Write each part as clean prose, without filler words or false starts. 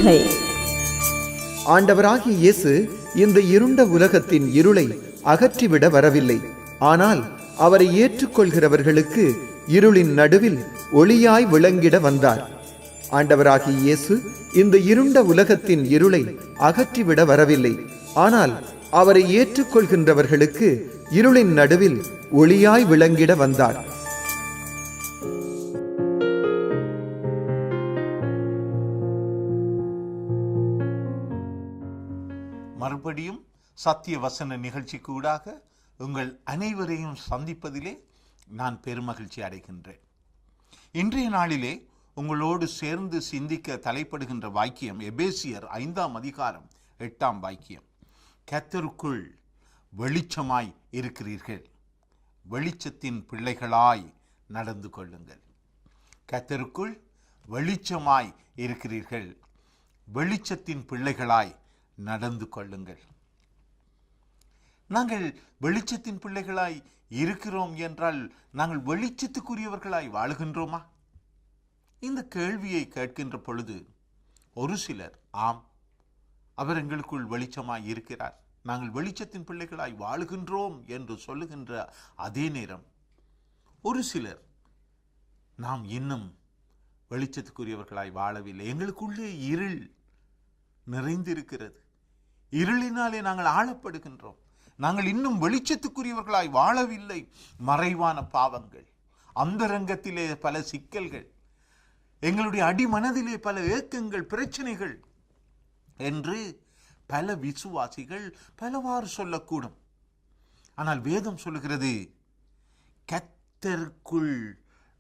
செய்திகள். ஆண்டவராகிய இயேசு இந்த இருண்ட உலகத்தின் இருளை அகற்றிவிட வரவில்லை. ஆனால் அவரை ஏற்றுக்கொள்கிறவர்களுக்கு இருளின் நடுவில் ஒளியாய் விளங்கிட வந்தார். ஆண்டவராகிய இயேசு இந்த இருண்ட உலகத்தின் இருளை அகற்றிவிட வரவில்லை. ஆனால் அவரை ஏற்றுக்கொள்கின்றவர்களுக்கு இருளின் நடுவில் ஒளியாய் விளங்கிட வந்தார். மறுபடியும் சத்திய வசன நிகழ்ச்சிக்கு ஊடாக உங்கள் அனைவரையும் சந்திப்பதிலே நான் பெருமகிழ்ச்சி அடைகின்றேன். இன்றைய நாளிலே உங்களோடு சேர்ந்து சிந்திக்க தலைப்படுகின்ற வாக்கியம் எபேசியர் 5ஆம் அதிகாரம் 8ஆம் வாக்கியம். கர்த்தருக்குள் வெளிச்சமாய் இருக்கிறீர்கள், வெளிச்சத்தின் பிள்ளைகளாய் நடந்து கொள்ளுங்கள். கர்த்தருக்குள் வெளிச்சமாய் இருக்கிறீர்கள், வெளிச்சத்தின் பிள்ளைகளாய் நடந்து கொள்ளுங்கள். நாங்கள் வெளிச்சத்தின் பிள்ளைகளாய் இருக்கிறோம் என்றால் நாங்கள் வெளிச்சத்துக்குரியவர்களாய் வாழுகின்றோமா? இந்த கேள்வியை கேட்கின்ற பொழுது ஒரு சிலர் ஆம், அவர் எங்களுக்குள் வெளிச்சமாய் இருக்கிறார், நாங்கள் வெளிச்சத்தின் பிள்ளைகளாய் வாழுகின்றோம் என்று சொல்லுகின்ற அதே நேரம் ஒரு சிலர் நாம் இன்னும் வெளிச்சத்துக்குரியவர்களாய் வாழவில்லை, எங்களுக்குள்ளே இருள் நிறைந்திருக்கிறது, இருளினாலே நாங்கள் ஆளப்படுகின்றோம், நாங்கள் இன்னும் வெளிச்சத்துக்குரியவர்களாய் வாழவில்லை, மறைவான பாவங்கள், அந்தரங்கத்திலே பல சிக்கல்கள், எங்களுடைய அடிமனதிலே பல ஏக்கங்கள், பிரச்சனைகள் என்று பல விசுவாசிகள் பலவாறு சொல்லக்கூடும். ஆனால் வேதம் சொல்லுகிறது, கர்த்தருக்குள்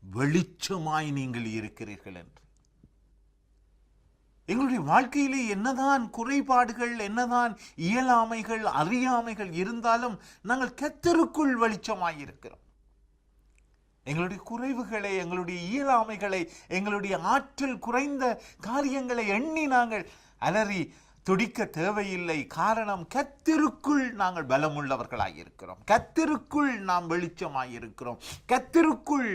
வெளிச்சமாய் நீங்கள் இருக்கிறீர்கள் என்று. எங்களுடைய வாழ்க்கையிலே என்னதான் குறைபாடுகள், என்னதான் இயலாமைகள், அறியாமைகள் இருந்தாலும் நாங்கள் கர்த்தருக்குள் வெளிச்சமாய் இருக்கிறோம். எங்களுடைய குறைவுகளை, எங்களுடைய இயலாமைகளை, எங்களுடைய ஆற்றல் குறைந்த காரியங்களை எண்ணி நாங்கள் அலறி துடிக்க தேவையில்லை. காரணம், கர்த்தருக்குள் நாங்கள் பலமுள்ளவர்களாய் இருக்கிறோம், கர்த்தருக்குள் நாம் வெளிச்சமாய் இருக்கிறோம், கர்த்தருக்குள்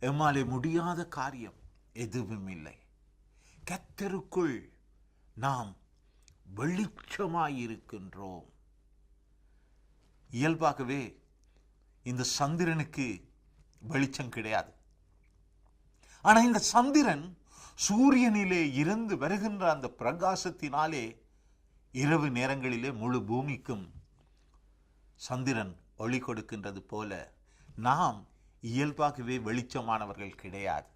எம்மாலே முடியாத காரியம் எதுவும் இல்லை. கர்த்தருக்குள் நாம் வெளிச்சமாயிருக்கின்றோம். இயல்பாகவே இந்த சந்திரனுக்கு வெளிச்சம் கிடையாது. ஆனால் இந்த சந்திரன் சூரியனிலே இருந்து வருகின்ற அந்த பிரகாசத்தினாலே இரவு நேரங்களிலே முழு பூமிக்கும் சந்திரன் ஒளி கொடுக்கின்றது போல நாம் இயல்பாகவே வெளிச்சமானவர்கள் கிடையாது.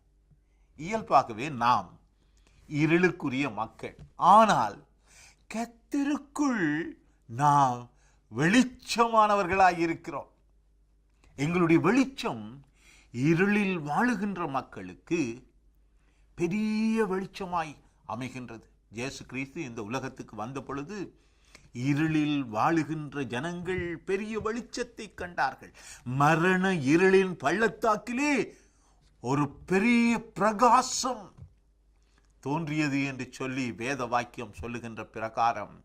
இயல்பாகவே நாம் இருளுக்குரிய மக்கள். ஆனால் கர்த்தருக்குள் நாம் வெளிச்சமானவர்களாய் இருக்கிறோம். எங்களுடைய வெளிச்சம் இருளில் வாழுகின்ற மக்களுக்கு பெரிய வெளிச்சமாய் அமைகின்றது. இயேசு கிறிஸ்து இந்த உலகத்துக்கு வந்த பொழுது இருளில் வாழுகின்ற ஜனங்கள் பெரிய வெளிச்சத்தை கண்டார்கள். மரண இருளின் பள்ளத்தாக்கிலே ஒரு பெரிய பிரகாசம் தோன்றியது என்று சொல்லி வேத வாக்கியம் சொல்லுகின்ற பிரகாரம்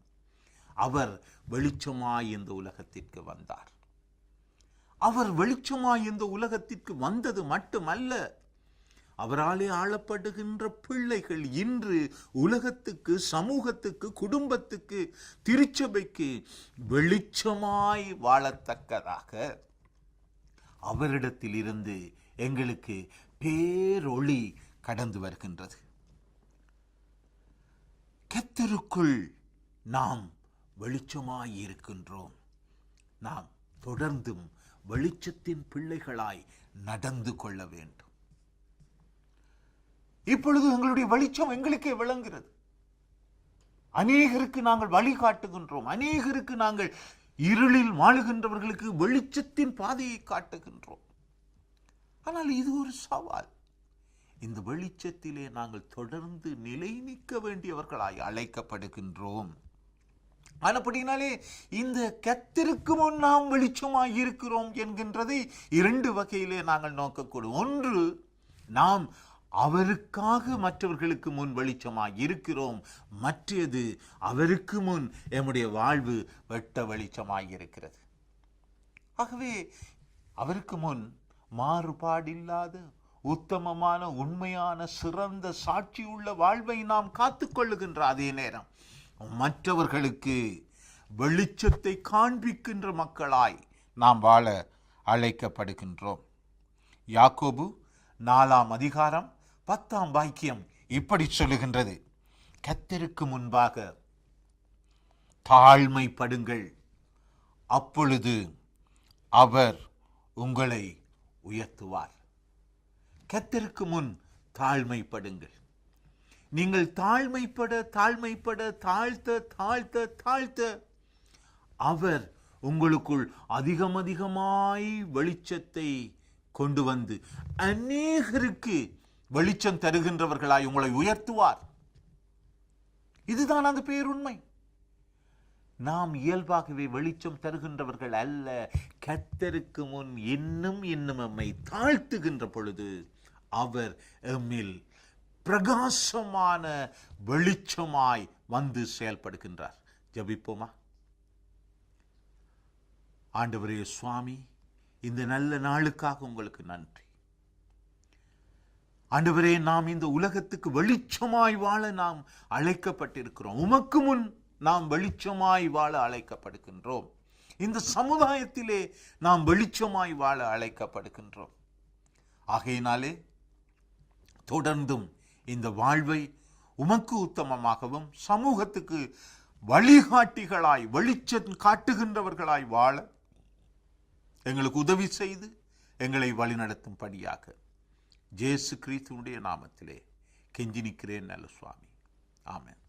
அவர் வெளிச்சமாய் இந்த உலகத்திற்கு வந்தார். அவர் வெளிச்சமாய் இந்த உலகத்திற்கு வந்தது மட்டுமல்ல, அவராலே ஆளப்படுகின்ற பிள்ளைகள் இன்று உலகத்துக்கு, சமூகத்துக்கு, குடும்பத்துக்கு, திருச்சபைக்கு வெளிச்சமாய் வாழத்தக்கதாக அவரிடத்தில் இருந்து எங்களுக்கு பேரொளி கடந்து வருகின்றது. கர்த்தருக்குள் நாம் வெளிச்சமாய் இருக்கின்றோம். நாம் தொடர்ந்தும் வெளிச்சத்தின் பிள்ளைகளாய் நடந்து கொள்ள வேண்டும். இப்பொழுது எங்களுடைய வெளிச்சம் எங்களுக்கே விளங்குகிறது. அநேகருக்கு நாங்கள் வழிகாட்டுகின்றோம், அநேகருக்கு நாங்கள் இருளில் வாழுகின்றவர்களுக்கு வெளிச்சத்தின் பாதையை காட்டுகின்றோம். ஆனால் இது ஒரு சவால். இந்த வெளிச்சத்திலே நாங்கள் தொடர்ந்து நிலை நிற்க வேண்டியவர்களாய் அழைக்கப்படுகின்றோம். அப்படினாலே இந்த கர்த்தருக்கு முன் நாம் வெளிச்சமாய் இருக்கிறோம் என்கின்றதை இரண்டு வகையிலே நாங்கள் நோக்கக்கூடும். ஒன்று, நாம் அவருக்காக மற்றவர்களுக்கு முன் வெளிச்சமாய் இருக்கிறோம். மற்றது, அவருக்கு முன் எம்முடைய வாழ்வு வெட்ட வெளிச்சமாய் இருக்கிறது. ஆகவே அவருக்கு முன் மாறுபாடில்லாத உத்தமமான உண்மையான சிறந்த சாட்சியுள்ள வாழ்வை நாம் காத்துக்கொள்ளுகின்ற அதே நேரம் மற்றவர்களுக்கு வெளிச்சத்தை காண்பிக்கின்ற மக்களாய் நாம் வாழ அழைக்கப்படுகின்றோம். யாக்கோபு 4 அதிகாரம் 10 வாக்கியம் இப்படி சொல்லுகின்றது, கர்த்தருக்கு முன்பாக தாழ்மைப்படுங்கள், அப்பொழுது அவர் உங்களை உயர்த்துவார். கர்த்தருக்கு முன் தாழ்மைப்படுங்கள். நீங்கள் தாழ்மைப்பட தாழ்த்த அவர் உங்களுக்குள் அதிகமாய் வெளிச்சத்தை கொண்டு வந்து அநேகருக்கு வெளிச்சம் தருகின்றவர்களாய் உங்களை உயர்த்துவார். இதுதான் அந்த பேருண்மை. நாம் இயல்பாகவே வெளிச்சம் தருகின்றவர்கள் அல்ல. கர்த்தருக்கு முன் இன்னும் நம்மை தாழ்த்துகின்ற பொழுது அவர் எம்மில் பிரகாசமான வெளிச்சமாய் வந்து செயல்படுகின்றார். ஜெபிப்போமா? ஆண்டவரே சுவாமி, இந்த நல்ல நாளுக்காக உங்களுக்கு நன்றி. ஆண்டவரே, நாம் இந்த உலகத்துக்கு வெளிச்சமாய் வாழ நாம் அழைக்கப்பட்டிருக்கிறோம். உமக்கு முன் நாம் வெளிச்சமாய் வாழ அழைக்கப்படுகின்றோம். இந்த சமுதாயத்திலே நாம் வெளிச்சமாய் வாழ அழைக்கப்படுகின்றோம். ஆகையினாலே தொடர்ந்தும் இந்த வாழ்வை உமக்கு உத்தமமாகவும் சமூகத்துக்கு வழிகாட்டிகளாய் வெளிச்சம் காட்டுகின்றவர்களாய் வாழ எங்களுக்கு உதவி செய்து எங்களை வழிநடத்தும்படியாக இயேசு கிறிஸ்துவினுடைய நாமத்திலே கெஞ்சி நிற்கிறேன் நல்ல சுவாமி. ஆமென்.